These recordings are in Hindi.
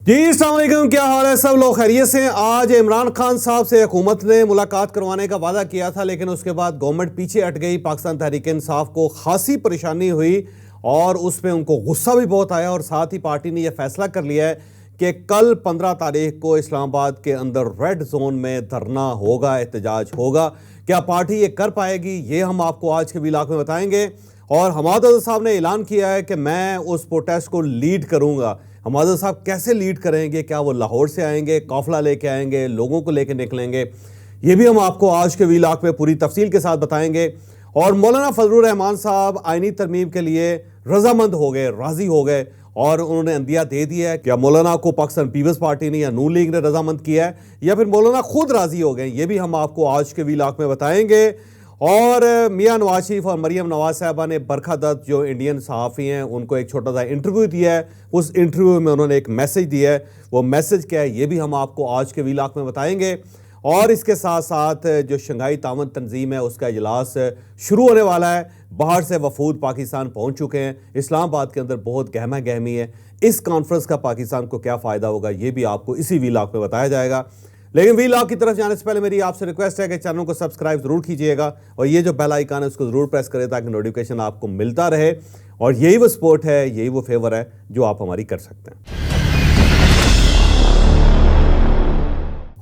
जी अस्सलाम वालेकुम, क्या हाल है? सब लोग खैरियत से हैं। आज इमरान खान साहब से हुकूमत ने मुलाकात करवाने का वादा किया था, लेकिन उसके बाद गवर्नमेंट पीछे हट गई। पाकिस्तान तहरीक इंसाफ को खासी परेशानी हुई और उस पर उनको गुस्सा भी बहुत आया और साथ ही पार्टी ने यह फैसला कर लिया है कि कल 15 तारीख को इस्लामाबाद के अंदर रेड जोन में धरना होगा, एहतजाज होगा। क्या पार्टी ये कर पाएगी? ये हम आपको आज के व्लॉग में बताएंगे। और हमाद साहब ने ऐलान किया है कि मैं उस प्रोटेस्ट को लीड करूंगा। हमाद साहब कैसे लीड करेंगे? क्या वो लाहौर से आएंगे, काफिला लेके आएंगे, लोगों को लेके निकलेंगे? ये भी हम आपको आज के व्लॉग में पूरी तफसील के साथ बताएंगे। और मौलाना फजलुर रहमान साहब आईनी तरमीम के लिए रजामंद हो गए, राजी हो गए और उन्होंने अंदिया दे दिया है। क्या मौलाना को पाकिस्तान पीपल्स पार्टी ने या नून लीग ने रजामंद किया है या फिर मौलाना खुद राजी हो गए? ये भी हम आपको आज के व्लॉग में बताएंगे। और मियां नवाज शरीफ और मरियम नवाज साहबा ने बरखा दत्त जो इंडियन सहाफ़ी हैं उनको एक छोटा सा इंटरव्यू दिया है। उस इंटरव्यू में उन्होंने एक मैसेज दिया है। वो मैसेज क्या है ये भी हम आपको आज के व्लॉग में बताएंगे। और इसके साथ साथ जो शंघाई तावन तंजीम है उसका इजलास शुरू होने वाला है। बाहर से वफूद पाकिस्तान पहुंच चुके हैं। इस्लामाबाद के अंदर बहुत गहमा गहमी है। इस कॉन्फ्रेंस का पाकिस्तान को क्या फ़ायदा होगा ये भी आपको इसी व्लॉग में बताया जाएगा। लेकिन व्लॉग की तरफ जाने से पहले मेरी आपसे रिक्वेस्ट है कि चैनल को सब्सक्राइब जरूर कीजिएगा और ये जो बेल आइकन है उसको जरूर प्रेस करें ताकि नोटिफिकेशन आपको मिलता रहे। और यही वो सपोर्ट है, यही वो फेवर है जो आप हमारी कर सकते हैं।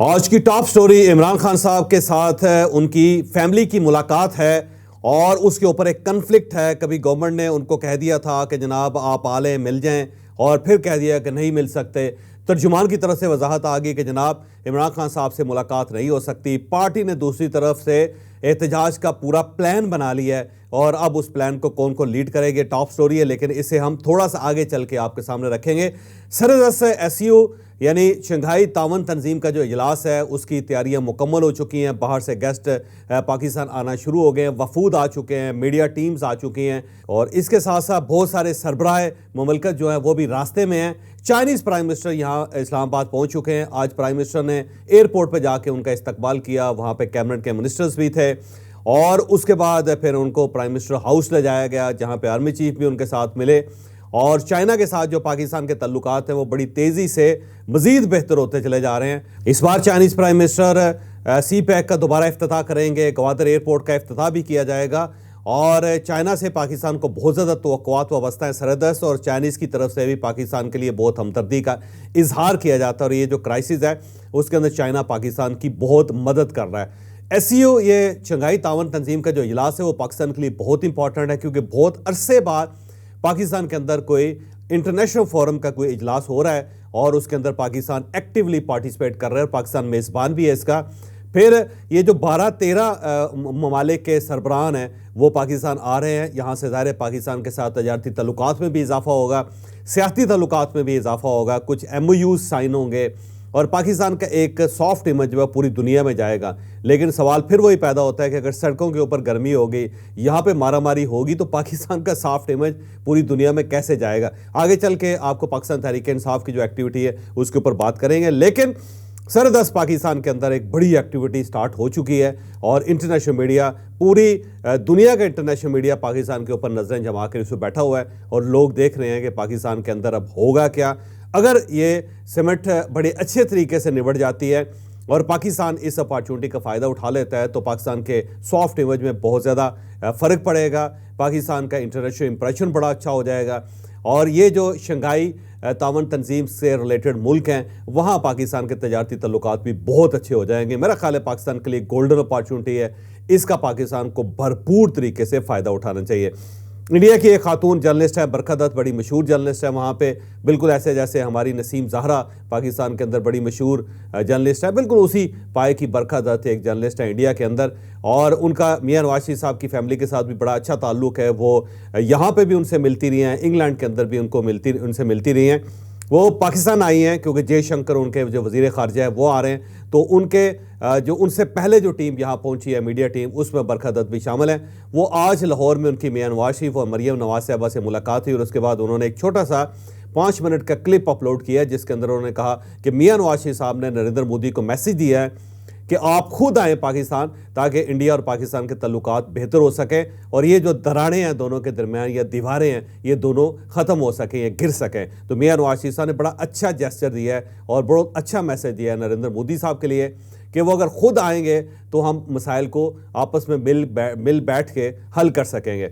आज की टॉप स्टोरी इमरान खान साहब के साथ उनकी फैमिली की मुलाकात है और उसके ऊपर एक कन्फ्लिक्ट है। कभी गवर्नमेंट ने उनको कह दिया था कि जनाब आप आ लें, मिल जाएं, और फिर कह दिया कि नहीं मिल सकते। तर्जुमान की तरफ से वजाहत आ गई कि जनाब इमरान खान साहब से मुलाकात नहीं हो सकती। पार्टी ने दूसरी तरफ से एहतजाज का पूरा प्लान बना लिया है और अब उस प्लान को कौन कौन लीड करेंगे टॉप स्टोरी है, लेकिन इसे हम थोड़ा सा आगे चल के आपके सामने रखेंगे। सरदस्त एससीओ यानी शंघाई तावन तंजीम का जो इजलास है उसकी तैयारियां मुकम्मल हो चुकी हैं। बाहर से गेस्ट पाकिस्तान आना शुरू हो गए हैं, वफूद आ चुके हैं, मीडिया टीम्स आ चुकी हैं और इसके साथ साथ बहुत सारे सरबराह मुमलकत जो हैं वो भी रास्ते में हैं। चाइनीज़ प्राइम मिनिस्टर यहाँ इस्लामाबाद पहुँच चुके हैं। आज प्राइम मिनिस्टर ने एयरपोर्ट पर जाके उनका इस्तकबाल किया। वहाँ पर कैबिनेट के मिनिस्टर्स भी थे और उसके बाद फिर उनको प्राइम मिनिस्टर हाउस ले जाया गया जहाँ पे आर्मी चीफ भी उनके साथ मिले। और चाइना के साथ जो पाकिस्तान के ताल्लुकात हैं वो बड़ी तेज़ी से मज़ीद बेहतर होते चले जा रहे हैं। इस बार चाइनीज़ प्राइम मिनिस्टर सी पैक का दोबारा इफ्तिताह करेंगे। ग्वादर एयरपोर्ट का इफ्तिताह भी किया जाएगा और चाइना से पाकिस्तान को बहुत ज़्यादा तवक्कुआत वाबस्ता है। सरदस्त और चाइनीज़ की तरफ से भी पाकिस्तान के लिए बहुत हमदर्दी का इजहार किया जाता है और ये जो क्राइसिस है उसके अंदर चाइना पाकिस्तान की बहुत मदद कर रहा है। एससीओ ये शंघाई तावन तंजीम का जो इजलास है वो पाकिस्तान के लिए बहुत इंपॉर्टेंट है क्योंकि बहुत अरसे बाद पाकिस्तान के अंदर कोई इंटरनेशनल फोरम का कोई इजलास हो रहा है और उसके अंदर पाकिस्तान एक्टिवली पार्टिसिपेट कर रहा है। पाकिस्तान मेज़बान भी है इसका। फिर ये जो 12-13 ममालिक के सरबराहान हैं वो पाकिस्तान आ रहे हैं। यहाँ से ज़ाहिर पाकिस्तान के साथ तजारती तल्लुकात में भी इजाफा होगा, सियासी तल्लुकात में भी इजाफा होगा, कुछ MOUs साइन होंगे और पाकिस्तान का एक सॉफ्ट इमेज जो है पूरी दुनिया में जाएगा। लेकिन सवाल फिर वही पैदा होता है कि अगर सड़कों के ऊपर गर्मी होगी, यहाँ पे मारामारी होगी तो पाकिस्तान का सॉफ्ट इमेज पूरी दुनिया में कैसे जाएगा? आगे चल के आपको पाकिस्तान तहरीक इंसाफ की जो एक्टिविटी है उसके ऊपर बात करेंगे। लेकिन सरदस्त पाकिस्तान के अंदर एक बड़ी एक्टिविटी स्टार्ट हो चुकी है और इंटरनेशनल मीडिया, पूरी दुनिया का इंटरनेशनल मीडिया पाकिस्तान के ऊपर नजरें जमा कर इसमें बैठा हुआ है और लोग देख रहे हैं कि पाकिस्तान के अंदर अब होगा क्या। अगर ये सिमट बड़े अच्छे तरीके से निबट जाती है और पाकिस्तान इस अपॉर्चुनिटी का फ़ायदा उठा लेता है तो पाकिस्तान के सॉफ्ट इमेज में बहुत ज़्यादा फ़र्क पड़ेगा। पाकिस्तान का इंटरनेशनल इंप्रेशन बड़ा अच्छा हो जाएगा और ये जो शंघाई तावन तंजीम से रिलेटेड मुल्क हैं वहाँ पाकिस्तान के तजारती तल्लुकात भी बहुत अच्छे हो जाएंगे। मेरा ख्याल है पाकिस्तान के लिए गोल्डन अपॉर्चुनिटी है, इसका पाकिस्तान को भरपूर तरीके से फ़ायदा उठाना चाहिए। इंडिया की एक खातून जर्नलिस्ट है बरखा दत्त, बड़ी मशहूर जर्नलिस्ट है वहाँ पे, बिल्कुल ऐसे जैसे हमारी नसीम ज़हरा पाकिस्तान के अंदर बड़ी मशहूर जर्नलिस्ट है, बिल्कुल उसी पाए की बरखा दत्त एक जर्नलिस्ट है इंडिया के अंदर। और उनका मियां नवाज शरीफ साहब की फैमिली के साथ भी बड़ा अच्छा ताल्लुक़ है। वो यहाँ पर भी उनसे मिलती रही हैं, इंग्लैंड के अंदर भी उनसे मिलती रही हैं। वो पाकिस्तान आई हैं क्योंकि जयशंकर उनके जो वज़ीर ख़ारजा है वो आ रहे हैं, तो उनके जो उनसे पहले जो टीम यहाँ पहुँची है मीडिया टीम उसमें बरखा दत्त भी शामिल है। वो आज लाहौर में उनकी मियां नवाज शरीफ और मरियम नवाज साहबा से मुलाकात हुई और उसके बाद उन्होंने एक छोटा सा 5 मिनट का क्लिप अपलोड किया जिसके अंदर उन्होंने कहा कि मियां नवाज शरीफ साहब ने नरेंद्र मोदी को मैसेज दिया है कि आप खुद आएँ पाकिस्तान, ताकि इंडिया और पाकिस्तान के ताल्लुकात बेहतर हो सकें और ये जो दरारें हैं दोनों के दरमियान या दीवारें हैं ये दोनों ख़त्म हो सकें, ये गिर सकें। तो मियां नवाज शरीफ साहब ने बड़ा अच्छा जेस्चर दिया है और बहुत अच्छा मैसेज दिया है नरेंद्र मोदी साहब के लिए कि वो अगर खुद आएंगे तो हम मसाइल को आपस में मिल बैठ के हल कर सकेंगे।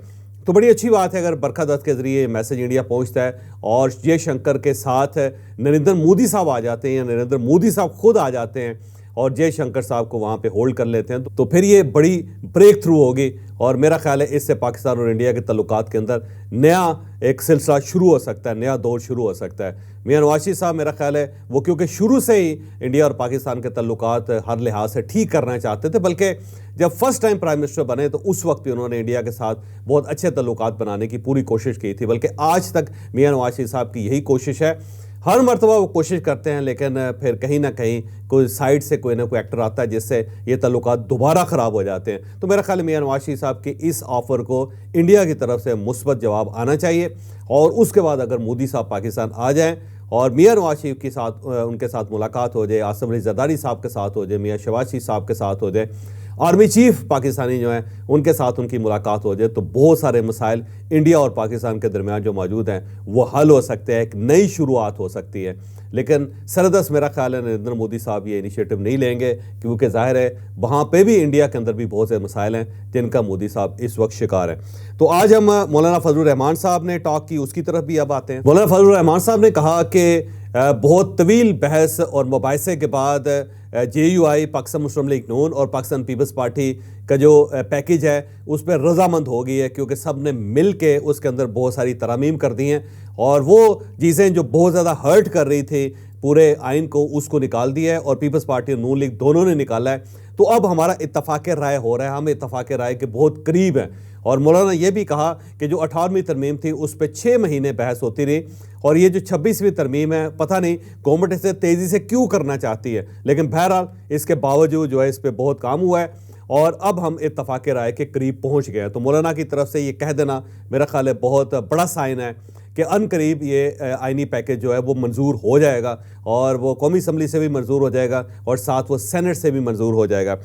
तो बड़ी अच्छी बात है अगर बरखा दत्त के ज़रिए मैसेज इंडिया पहुंचता है और जयशंकर के साथ नरेंद्र मोदी साहब आ जाते हैं या नरेंद्र मोदी साहब खुद आ जाते हैं और जयशंकर साहब को वहाँ पे होल्ड कर लेते हैं, तो फिर ये बड़ी ब्रेक थ्रू होगी और मेरा ख्याल है इससे पाकिस्तान और इंडिया के ताल्लुकात के अंदर नया एक सिलसिला शुरू हो सकता है, नया दौर शुरू हो सकता है। मियां नवाज शरीफ साहब मेरा ख्याल है वो क्योंकि शुरू से ही इंडिया और पाकिस्तान के ताल्लुकात हर लिहाज से ठीक करना चाहते थे, बल्कि जब फर्स्ट टाइम प्राइम मिनिस्टर बने तो उस वक्त भी उन्होंने इंडिया के साथ बहुत अच्छे ताल्लुकात बनाने की पूरी कोशिश की थी, बल्कि आज तक मियां नवाज शरीफ साहब की यही कोशिश है। हर मरतबा वो कोशिश करते हैं लेकिन फिर कहीं ना कहीं कोई साइड से कोई ना कोई एक्टर आता है जिससे ये ताल्लुकात दोबारा ख़राब हो जाते हैं। तो मेरा ख्याल है मियां नवाज शरीफ साहब के इस ऑफ़र को इंडिया की तरफ से मुस्बत जवाब आना चाहिए और उसके बाद अगर मोदी साहब पाकिस्तान आ जाएँ और मियां नवाज शरीफ के साथ उनके साथ मुलाकात हो जाए, आसिफ अली जरदारी साहब के साथ हो जाए, मियां शहबाज शरीफ साहब के साथ हो जाए, आर्मी चीफ पाकिस्तानी जो हैं उनके साथ उनकी मुलाकात हो जाए, तो बहुत सारे मसाइल इंडिया और पाकिस्तान के दरमियान जो मौजूद हैं वो हल हो सकते हैं, एक नई शुरुआत हो सकती है। लेकिन सरदस्त मेरा ख्याल है नरेंद्र मोदी साहब ये इनिशिएटिव नहीं लेंगे क्योंकि जाहिर है वहाँ पे भी इंडिया के अंदर भी बहुत से मसाइल हैं जिनका मोदी साहब इस वक्त शिकार हैं। तो आज हम मौलाना फजलुर रहमान साहब ने टॉक की, उसकी तरफ भी अब आते हैं। मौलाना फजलुर रहमान साहब ने कहा कि बहुत तवील बहस और मुबाहिसे के बाद JUI पाकिस्तान मुस्लिम लीग नून और पाकिस्तान पीपल्स पार्टी का जो पैकेज है उस पर रजामंद हो गई है क्योंकि सब ने मिल के उसके अंदर बहुत सारी तरमीम कर दी हैं और वो चीज़ें जो बहुत ज़्यादा हर्ट कर रही थी पूरे आइन को उसको निकाल दिया है और पीपल्स पार्टी और नून लीग दोनों ने निकाला है। तो अब हमारा इत्तफाक राय हो रहा है, हम इत्तफाक राय के बहुत करीब हैं। और मौलाना ये भी कहा कि जो 18वीं तरमीम थी उस पर 6 महीने बहस होती रही और ये जो 26वीं तरमीम है पता नहीं गवर्नमेंट इसे तेज़ी से क्यों करना चाहती है, लेकिन बहरहाल इसके बावजूद जो है इस पर बहुत काम हुआ है और अब हम इत्तफाक राय के करीब पहुँच गए हैं। तो मौलाना की तरफ से ये कह देना मेरा ख्याल है बहुत बड़ा साइन है कि अनकरीब ये आइनी पैकेज जो है वो मंजूर हो जाएगा और वो कौमी असम्बली से भी मंजूर हो जाएगा और साथ वो सेनेट से भी मंजूर हो जाएगा।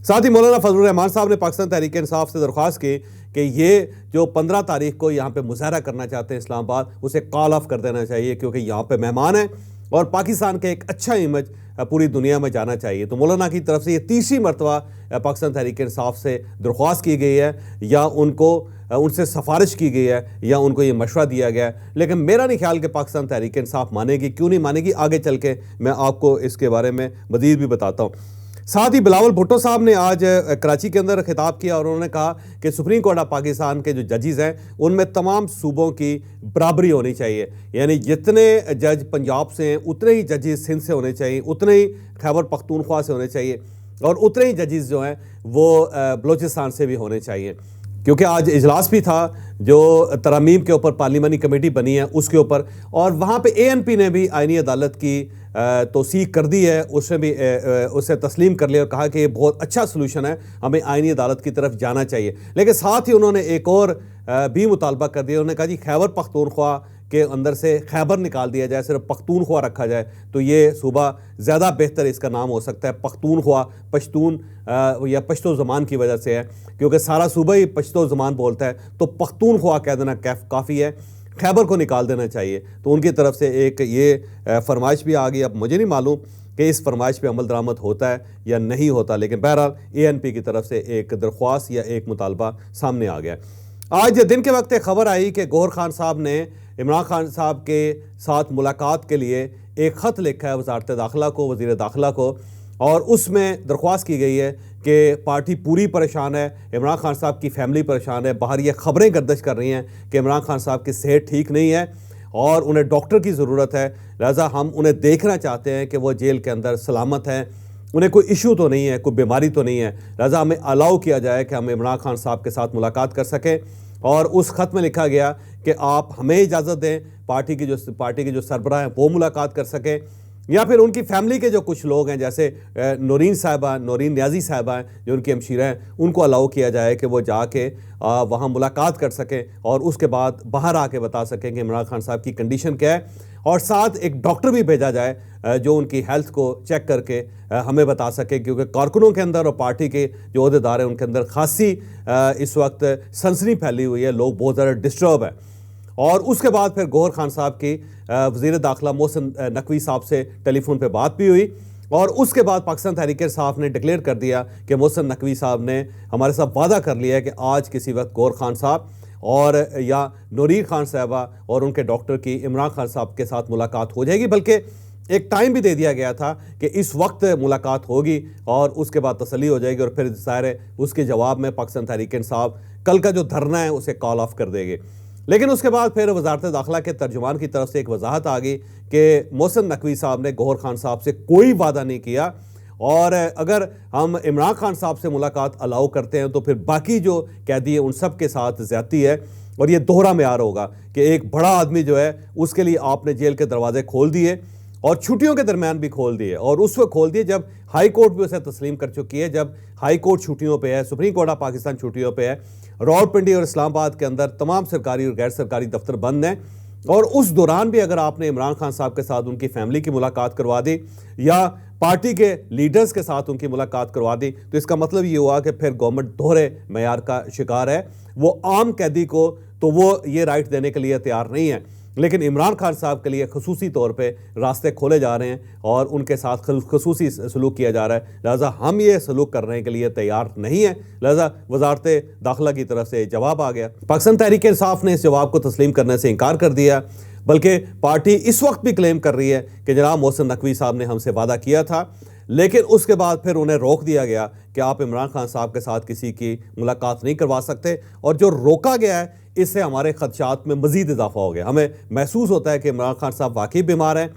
साथ ही मौलाना फजलुर रहमान साहब ने पाकिस्तान तहरीक इंसाफ से दरख्वास्त की कि ये जो 15 तारीख को यहाँ पे मुजाहरा करना चाहते हैं इस्लामाबाद, उसे कॉल ऑफ कर देना चाहिए क्योंकि यहाँ पे मेहमान हैं और पाकिस्तान का एक अच्छा इमेज पूरी दुनिया में जाना चाहिए। तो मौलाना की तरफ से ये तीसरी मरतबा पाकिस्तान तहरीक इंसाफ से दरख्वास्त की गई है या उनसे सिफारिश की गई है या उनको ये मशवरा दिया गया है, लेकिन मेरा नहीं ख्याल कि पाकिस्तान तहरीक इंसाफ मानेगी। क्यों नहीं मानेगी आगे चल के मैं आपको इसके बारे में मज़ीद भी बताता हूँ। साथ ही बिलावल भुट्टो साहब ने आज कराची के अंदर खिताब किया और उन्होंने कहा कि सुप्रीम कोर्ट ऑफ पाकिस्तान के जो जजेस हैं उनमें तमाम सूबों की बराबरी होनी चाहिए, यानी जितने जज पंजाब से हैं उतने ही जजेस सिंध से होने चाहिए, उतने ही खैबर पख्तूनख्वा से होने चाहिए और उतने ही जजेस जो हैं वो बलूचिस्तान से भी होने चाहिए। क्योंकि आज इजलास भी था जो तरमीम के ऊपर पार्लिमानी कमेटी बनी है उसके ऊपर और वहाँ पे ANP ने भी आईनी अदालत की तौसीक कर दी है, उससे तस्लीम कर लिया और कहा कि ये बहुत अच्छा सलूशन है, हमें आईनी अदालत की तरफ जाना चाहिए। लेकिन साथ ही उन्होंने एक और भी मुतालबा कर दिया, उन्होंने कहा जी खैबर पख्तूनख्वा के अंदर से खैबर निकाल दिया जाए, सिर्फ पख्तूनख्वा रखा जाए तो ये सूबा ज़्यादा बेहतर इसका नाम हो सकता है। पख्तूनख्वा पश्तून या पश्तो ज़बान की वजह से है क्योंकि सारा सूबा ही पश्तो ज़बान बोलता है, तो पख्तूनख्वा कह देना काफ़ी है, खैबर को निकाल देना चाहिए। तो उनकी तरफ से एक ये फरमाइश भी आ गई। अब मुझे नहीं मालूम कि इस फरमाइश पे अमल दरामद होता है या नहीं होता, लेकिन बहरहाल ANP की तरफ से एक दरख्वास्त या एक मुतालबा सामने आ गया। आज दिन के वक्त एक खबर आई कि गौहर खान साहब ने इमरान खान साहब के साथ मुलाकात के लिए एक ख़त लिखा है वज़ारत दाखिला को, वज़ीर दाखिला को, और उसमें दरख्वास्त की गई है कि पार्टी पूरी परेशान है, इमरान खान साहब की फैमिली परेशान है। बाहर ये ख़बरें गर्दिश कर रही हैं कि इमरान खान साहब की सेहत ठीक नहीं है और उन्हें डॉक्टर की ज़रूरत है, लिहाजा हम उन्हें देखना चाहते हैं कि वो जेल के अंदर सलामत हैं, उन्हें कोई इशू तो नहीं है, कोई बीमारी तो नहीं है, लिहाजा हमें अलाउ किया जाए कि हम इमरान खान साहब के साथ मुलाकात कर सकें। और उस ख़त में लिखा गया कि आप हमें इजाज़त दें, पार्टी के जो सरबराह हैं वो मुलाकात कर सकें या फिर उनकी फैमिली के जो कुछ लोग हैं जैसे नौरीन न्याजी साहबा हैं जो उनकी हमशीरा हैं, उनको अलाउ किया जाए कि वो जाके वहाँ मुलाकात कर सकें और उसके बाद बाहर आके बता सकें कि इमरान खान साहब की कंडीशन क्या है और साथ एक डॉक्टर भी भेजा जाए जो उनकी हेल्थ को चेक करके हमें बता सके, क्योंकि कारकुनों के अंदर और पार्टी के जो अहदेदार हैं उनके अंदर खासी इस वक्त सनसनी फैली हुई है, लोग बहुत ज़्यादा डिस्टर्ब है। और उसके बाद फिर गौहर खान साहब की वज़ीर दाखिला मोहसिन नकवी साहब से टेलीफोन पे बात भी हुई, और उसके बाद पाकिस्तान तहरीक इंसाफ ने डिक्लेयर कर दिया कि मोहसिन नकवी साहब ने हमारे साथ वादा कर लिया है कि आज किसी वक्त गौहर खान साहब और या नूरीर खान साहबा और उनके डॉक्टर की इमरान खान साहब के साथ मुलाकात हो जाएगी, बल्कि एक टाइम भी दे दिया गया था कि इस वक्त मुलाकात होगी और उसके बाद तसल्ली हो जाएगी, और फिर ज़ाहिर है उसके जवाब में पाकिस्तान तहरीक इंसाफ कल का जो धरना है उसे कॉल ऑफ कर देंगे। लेकिन उसके बाद फिर वजारत दाखिला के तर्जुमान की तरफ से एक वजाहत आ गई कि मोहसिन नकवी साहब ने गौहर खान साहब से कोई वादा नहीं किया, और अगर हम इमरान खान साहब से मुलाकात अलाउ करते हैं तो फिर बाकी जो कैदी है उन सब के साथ ज़्यादती है, और ये दोहरा म्यार होगा कि एक बड़ा आदमी जो है उसके लिए आपने जेल के दरवाजे खोल दिए और छुट्टियों के दरमियान भी खोल दिए, और उस वक्त खोल दिए जब हाई कोर्ट भी उसे तस्लीम कर चुकी है, जब हाई कोर्ट छुट्टियों पे है, सुप्रीम कोर्ट ऑफ पाकिस्तान छुट्टियों पे है, रावलपिंडी और इस्लामाबाद के अंदर तमाम सरकारी और गैर सरकारी दफ्तर बंद हैं। और उस दौरान भी अगर आपने इमरान खान साहब के साथ उनकी फैमिली की मुलाकात करवा दी या पार्टी के लीडर्स के साथ उनकी मुलाकात करवा दी, तो इसका मतलब ये हुआ कि फिर गवर्नमेंट दोहरे मेयार का शिकार है। वो आम कैदी को तो वो ये राइट देने के लिए तैयार नहीं है, लेकिन इमरान खान साहब के लिए खसूसी तौर पे रास्ते खोले जा रहे हैं और उनके साथ खसूसी सलूक किया जा रहा है, लिहाजा हम ये सलूक करने के लिए तैयार नहीं है। लिहाजा वजारत दाखिला की तरफ से जवाब आ गया। पाकिस्तान तहरीक इंसाफ ने इस जवाब को तस्लीम करने से इनकार कर दिया, बल्कि पार्टी इस वक्त भी क्लेम कर रही है कि जनाब मोहसिन नकवी साहब ने हमसे वादा किया था, लेकिन उसके बाद फिर उन्हें रोक दिया गया कि आप इमरान खान साहब के साथ किसी की मुलाकात नहीं करवा सकते, और जो रोका गया है इससे हमारे खदशात में मज़ीद इजाफा हो गया। हमें महसूस होता है कि इमरान खान साहब वाकई बीमार हैं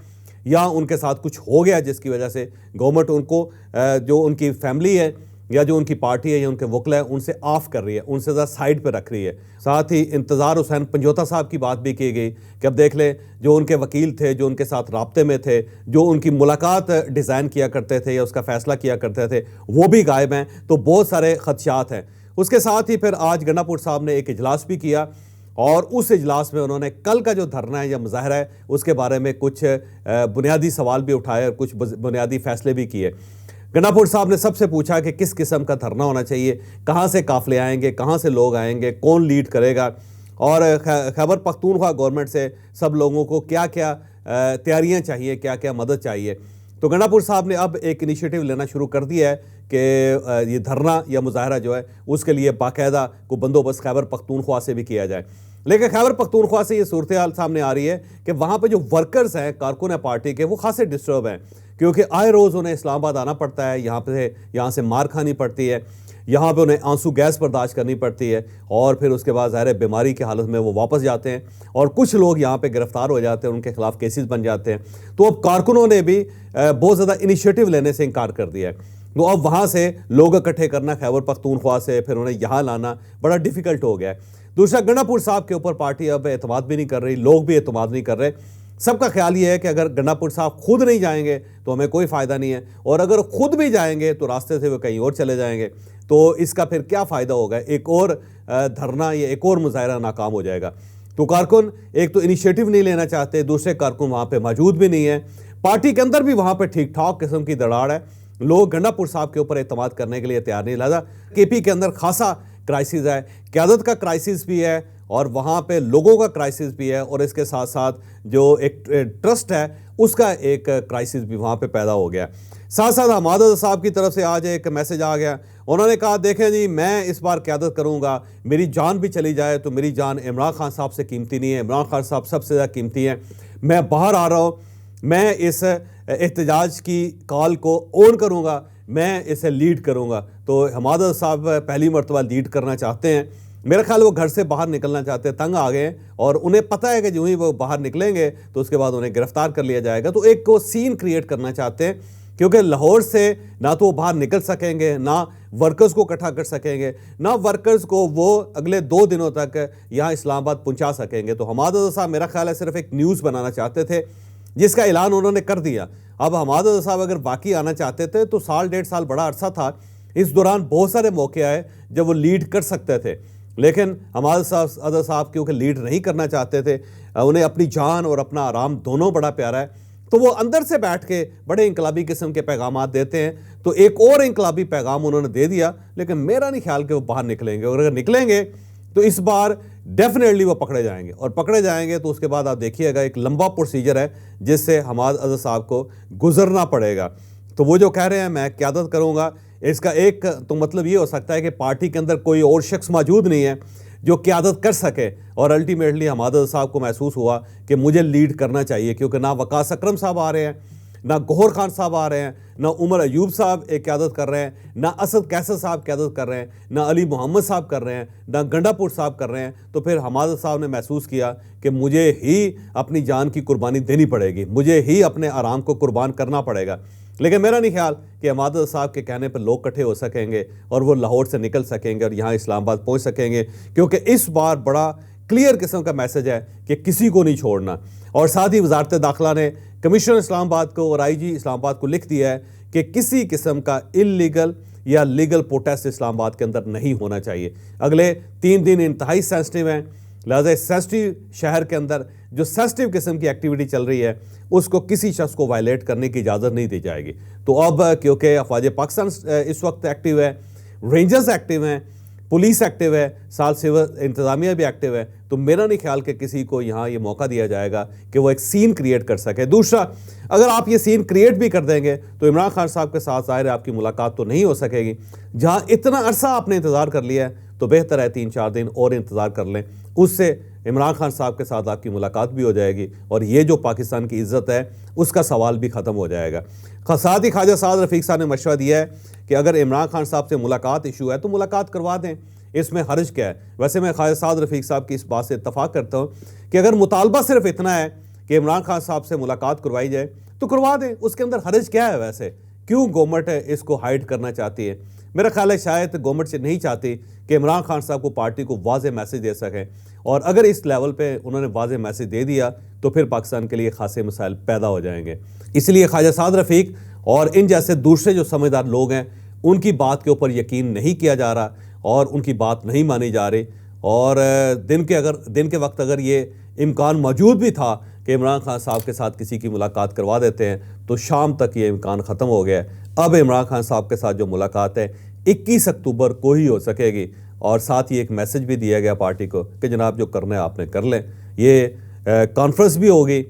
या उनके साथ कुछ हो गया जिसकी वजह से गवर्नमेंट उनको जो उनकी फैमिली है या जो उनकी पार्टी है या उनके वकला है उनसे ऑफ कर रही है, उनसे ज़रा साइड पर रख रही है। साथ ही इंतज़ार हुसैन पंजोता साहब की बात भी की गई कि अब देख लें जो उनके वकील थे, जो उनके साथ राब्ते में थे, जो उनकी मुलाकात डिज़ाइन किया करते थे या उसका फ़ैसला किया करते थे, वो भी गायब हैं। तो बहुत सारे खदशात हैं। उसके साथ ही फिर आज गंडापुर साहब ने एक इजलास भी किया, और उस इजलास में उन्होंने कल का जो धरना है या मुजाहरा है उसके बारे में कुछ बुनियादी सवाल भी उठाए और कुछ बुनियादी फ़ैसले भी किए। गंडापुर साहब ने सबसे पूछा कि किस किस्म का धरना होना चाहिए, कहाँ से काफ़िले आएंगे, कहाँ से लोग आएंगे, कौन लीड करेगा, और खैबर पख्तूनख्वा गवर्नमेंट से सब लोगों को क्या क्या तैयारियाँ चाहिए, क्या क्या मदद चाहिए। तो गंडापुर साहब ने अब एक इनिशिएटिव लेना शुरू कर दिया है कि ये धरना या मुजाहरा जो है उसके लिए बाकायदा को बंदोबस्त खैबर पख्तूनख्वा से भी किया जाए। लेकिन खैबर पख्तूनख्वा से ये सूरत हाल सामने आ रही है कि वहाँ पे जो वर्कर्स हैं, कारकुन हैं पार्टी के, वो खासे डिस्टर्ब हैं, क्योंकि आए रोज़ उन्हें इस्लामाबाद आना पड़ता है, यहाँ से मार खानी पड़ती है, यहाँ पे उन्हें आंसू गैस बर्दाश्त करनी पड़ती है, और फिर उसके बाद ज़ाहिर बीमारी की हालत में वो वापस जाते हैं, और कुछ लोग यहाँ पे गिरफ्तार हो जाते हैं, उनके खिलाफ केसेस बन जाते हैं। तो अब कारकुनों ने भी बहुत ज़्यादा इनिशिएटिव लेने से इनकार कर दिया है। तो अब वहाँ से लोग इकट्ठे करना खैबर पख्तूनख्वा से, फिर उन्हें यहाँ लाना बड़ा डिफ़िकल्ट हो गया है। दूसरा, गंडापुर साहब के ऊपर पार्टी अब एतमाद भी नहीं कर रही, लोग भी एतमाद नहीं कर रहे। सबका ख्याल ये है कि अगर गंडापुर साहब खुद नहीं जाएंगे तो हमें कोई फ़ायदा नहीं है, और अगर खुद भी जाएंगे तो रास्ते से वो कहीं और चले जाएंगे, तो इसका फिर क्या फ़ायदा होगा, एक और धरना या एक और मुजाहरा नाकाम हो जाएगा। तो कारकुन एक तो इनिशिएटिव नहीं लेना चाहते, दूसरे कारकुन वहाँ पे मौजूद भी नहीं है, पार्टी के अंदर भी वहाँ पे ठीक ठाक किस्म की दराड़ है, लोग गंडापुर साहब के ऊपर एतमाद करने के लिए तैयार नहीं। लिहाजा केपी के अंदर खासा क्राइसिस है, क़यादत का क्राइसिस भी है और वहाँ पे लोगों का क्राइसिस भी है, और इसके साथ साथ जो एक ट्रस्ट है उसका एक क्राइसिस भी वहाँ पे पैदा हो गया। साथ साथ हमाद साहब की तरफ से आज एक मैसेज आ गया, उन्होंने कहा देखें जी, मैं इस बार क़यादत करूँगा, मेरी जान भी चली जाए तो मेरी जान इमरान खान साहब से कीमती नहीं है, इमरान खान साहब सबसे ज़्यादा कीमती हैं। मैं बाहर आ रहा हूँ, मैं इस एहतजाज की कॉल को ओन करूँगा, मैं इसे लीड करूँगा। तो हमाद साहब पहली मरतबा लीड करना चाहते हैं। मेरा ख्याल वो घर से बाहर निकलना चाहते हैं, तंग आ गए हैं, और उन्हें पता है कि जो ही वो बाहर निकलेंगे तो उसके बाद उन्हें गिरफ्तार कर लिया जाएगा। तो एक वो सीन क्रिएट करना चाहते हैं, क्योंकि लाहौर से ना तो वो बाहर निकल सकेंगे, ना वर्कर्स को इकट्ठा कर सकेंगे, ना वर्कर्स को वो अगले 2 दिनों तक यहाँ इस्लामाबाद पहुँचा सकेंगे। तो हमाद साहब मेरा ख्याल है सिर्फ एक न्यूज़ बनाना चाहते थे, जिसका ऐलान उन्होंने कर दिया। अब हमाद साहब अगर बाकी आना चाहते थे तो 1.5 साल बड़ा अरसा था, इस दौरान बहुत सारे मौके आए जब वो लीड कर सकते थे, लेकिन हमाद अज़हर साहब क्योंकि लीड नहीं करना चाहते थे, उन्हें अपनी जान और अपना आराम दोनों बड़ा प्यारा है, तो वो अंदर से बैठ के बड़े इंकलाबी किस्म के पैगाम देते हैं। तो एक और इंकलाबी पैगाम उन्होंने दे दिया, लेकिन मेरा नहीं ख्याल कि वो बाहर निकलेंगे, और अगर निकलेंगे तो इस बार डेफिनेटली वो पकड़े जाएंगे, और पकड़े जाएंगे तो उसके बाद आप देखिएगा एक लंबा प्रोसीजर है जिससे हमाद अज़हर साहब को गुजरना पड़ेगा। तो वो जो कह रहे हैं मैं क़यादत करूँगा, इसका एक तो मतलब ये हो सकता है कि पार्टी के अंदर कोई और शख्स मौजूद नहीं है जो क़यादत कर सके, और अल्टीमेटली हमाद अज़हर साहब को महसूस हुआ कि मुझे लीड करना चाहिए, क्योंकि ना वकास अकरम साहब आ रहे हैं, ना गौहर खान साहब आ रहे हैं, ना उमर अयूब साहब एक क़यादत कर रहे हैं, ना असद कैसर साहब क़यादत कर रहे हैं, ना अली मोहम्मद साहब कर रहे हैं, ना गंडापुर साहब कर रहे हैं। तो फिर हमाद साहब ने महसूस किया कि मुझे ही अपनी जान की कुर्बानी देनी पड़ेगी, मुझे ही अपने आराम को कुर्बान करना पड़ेगा। लेकिन मेरा नहीं ख्याल कि हमाद साहब के कहने पर लोग इकट्ठे हो सकेंगे और वो लाहौर से निकल सकेंगे और यहाँ इस्लामाबाद पहुँच सकेंगे, क्योंकि इस बार बड़ा क्लियर किस्म का मैसेज है कि किसी को नहीं छोड़ना। और साथ ही वजारत दाखिला ने कमिश्नर इस्लामाबाद को और IG इस्लामाबाद को लिख दिया है कि किसी किस्म का इल्लीगल या लीगल प्रोटेस्ट इस्लामाबाद के अंदर नहीं होना चाहिए। अगले 3 दिन इंतहाई सेंसिटिव हैं, लिहाजा इस सेंसिटिव शहर के अंदर जो सेंसिटिव किस्म की एक्टिविटी चल रही है उसको किसी शख्स को वायलेट करने की इजाज़त नहीं दी जाएगी। तो अब क्योंकि अफवाज पाकिस्तान इस वक्त एक्टिव है, रेंजर्स एक्टिव हैं, पुलिस एक्टिव है, साथ सिविल इंतज़ामिया भी एक्टिव है, तो मेरा नहीं ख्याल कि किसी को यहाँ ये मौका दिया जाएगा कि वो एक सीन क्रिएट कर सके। दूसरा, अगर आप ये सीन क्रिएट भी कर देंगे तो इमरान खान साहब के साथ ज़ाहिर है आपकी मुलाकात तो नहीं हो सकेगी। जहाँ इतना अरसा आपने इंतज़ार कर लिया है तो बेहतर है 3-4 दिन और इंतज़ार कर लें, उससे इमरान खान साहब के साथ आपकी मुलाकात भी हो जाएगी और ये जो पाकिस्तान की इज़्ज़त है उसका सवाल भी ख़त्म हो जाएगा। साथ ही ख्वाजा साद रफ़ीक साहब ने मशवरा दिया है कि अगर इमरान खान साहब से मुलाकात इशू है तो मुलाकात करवा दें, इसमें हर्ज क्या है। वैसे मैं ख्वाजा साद रफ़ीक साहब की इस बात से इत्तफ़ाक़ करता हूँ कि अगर मुतालबा सिर्फ इतना है कि इमरान खान साहब से मुलाकात करवाई जाए तो करवा दें, उसके अंदर हर्ज क्या है। वैसे क्यों गवर्नमेंट इसको हाइड करना चाहती है? मेरा ख्याल है शायद गवर्नमेंट से नहीं चाहती कि इमरान खान साहब को पार्टी को वाज़ेह मैसेज दे सकें, और अगर इस लेवल पे उन्होंने वाज़ेह मैसेज दे दिया तो फिर पाकिस्तान के लिए खासे मसाइल पैदा हो जाएंगे। इसलिए ख्वाजा साद रफ़ीक और इन जैसे दूसरे जो समझदार लोग हैं उनकी बात के ऊपर यकीन नहीं किया जा रहा और उनकी बात नहीं मानी जा रही। और दिन के वक्त अगर ये इम्कान मौजूद भी था कि इमरान खान साहब के साथ किसी की मुलाकात करवा देते हैं तो शाम तक ये इम्कान ख़त्म हो गया है। अब इमरान खान साहब के साथ जो मुलाकात है 21 अक्टूबर को ही हो सकेगी, और साथ ही एक मैसेज भी दिया गया पार्टी को कि जनाब जो करना है आपने कर लें। ये कॉन्फ्रेंस भी होगी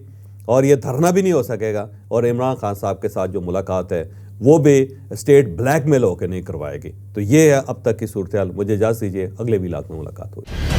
और ये धरना भी नहीं हो सकेगा, और इमरान खान साहब के साथ जो मुलाकात है वो भी स्टेट ब्लैकमेल होकर नहीं करवाएगी। तो ये है अब तक की सूरत हाल। मुझे इजाज़त दीजिए, अगले व्लॉग में मुलाकात होगी।